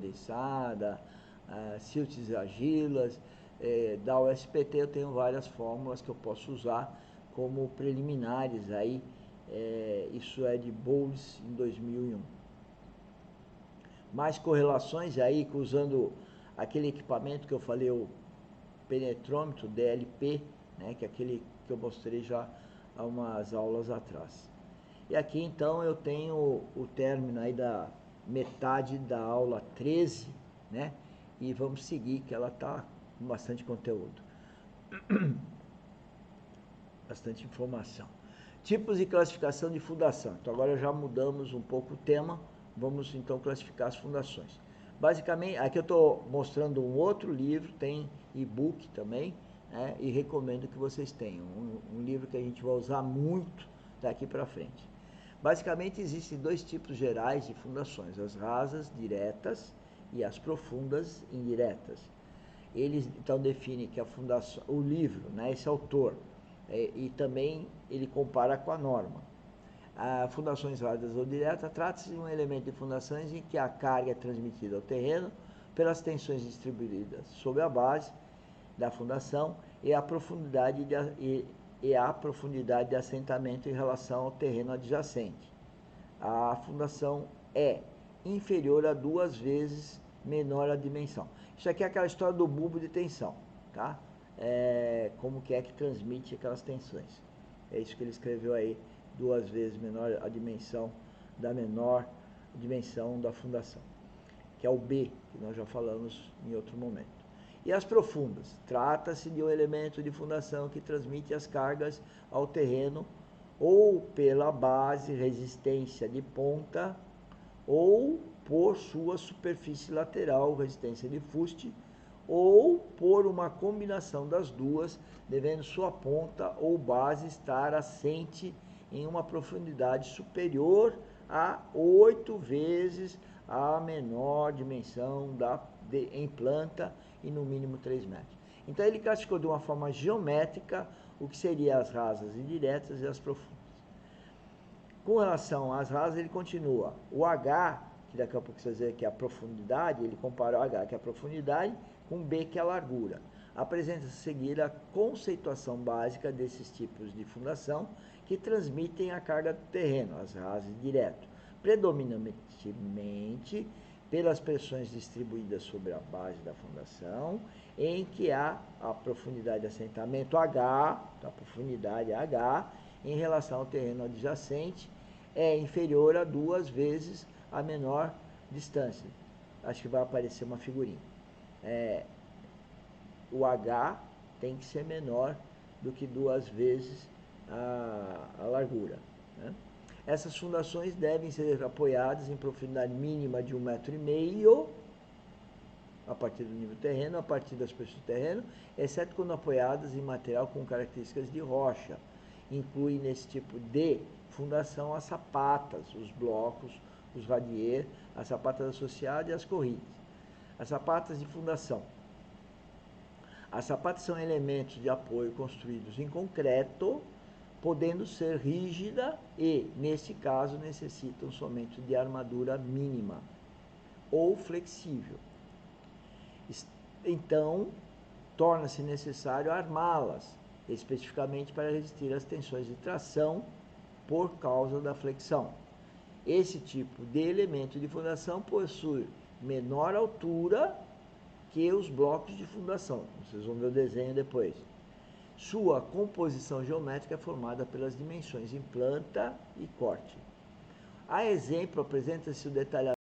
condensada, siltes e argilas. Da USPT eu tenho várias fórmulas que eu posso usar como preliminares aí, isso é de Bowles em 2001. Mais correlações aí, usando aquele equipamento que eu falei, o penetrômetro DLP, né, que é aquele que eu mostrei já há umas aulas atrás. E aqui então eu tenho o término aí da metade da aula 13, né? E vamos seguir, que ela está com bastante conteúdo. Bastante informação. Tipos de classificação de fundação. Então agora já mudamos um pouco o tema, vamos então classificar as fundações. Basicamente, aqui eu estou mostrando um outro livro, tem e-book também, né, e recomendo que vocês tenham. Um livro que a gente vai usar muito daqui para frente. Basicamente existem dois tipos gerais de fundações, as rasas diretas e as profundas indiretas. Ele então define que a fundação, o livro, né, esse autor, e também ele compara com a norma. Fundações rasas ou diretas trata-se de um elemento de fundações em que a carga é transmitida ao terreno pelas tensões distribuídas sobre a base da fundação e a profundidade de assentamento em relação ao terreno adjacente. A fundação é inferior a 2 vezes menor a dimensão. Isso aqui é aquela história do bulbo de tensão, tá? Como que é que transmite aquelas tensões. É isso que ele escreveu aí, 2 vezes menor a dimensão da menor dimensão da fundação, que é o B, que nós já falamos em outro momento. E as profundas? Trata-se de um elemento de fundação que transmite as cargas ao terreno ou pela base, resistência de ponta, ou por sua superfície lateral, resistência de fuste, ou por uma combinação das duas, devendo sua ponta ou base estar assente em uma profundidade superior a 8 vezes a menor dimensão em planta e no mínimo 3 metros. Então ele classificou de uma forma geométrica o que seriam as rasas indiretas e as profundas. Com relação às rasas, ele continua. O H, que daqui a pouco você vai dizer que é a profundidade, ele compara o H, que é a profundidade, com B, que é a largura. Apresenta-se a seguir a conceituação básica desses tipos de fundação que transmitem a carga do terreno, as rasas direto, predominantemente pelas pressões distribuídas sobre a base da fundação, em que há a profundidade de assentamento H, a profundidade H, em relação ao terreno adjacente, é inferior a 2 vezes a menor distância. Acho que vai aparecer uma figurinha. O H tem que ser menor do que 2 vezes a largura, né? Essas fundações devem ser apoiadas em profundidade mínima de 1,5 m a partir do nível do terreno, a partir das superfícies do terreno, exceto quando apoiadas em material com características de rocha. Inclui nesse tipo de fundação as sapatas, os blocos, os radier, as sapatas associadas e as corridas. As sapatas de fundação. As sapatas são elementos de apoio construídos em concreto, podendo ser rígida e, nesse caso, necessitam somente de armadura mínima ou flexível. Então, torna-se necessário armá-las, especificamente para resistir às tensões de tração por causa da flexão. Esse tipo de elemento de fundação possui menor altura que os blocos de fundação. Vocês vão ver o desenho depois. Sua composição geométrica é formada pelas dimensões em planta e corte. A exemplo, apresenta-se o detalhamento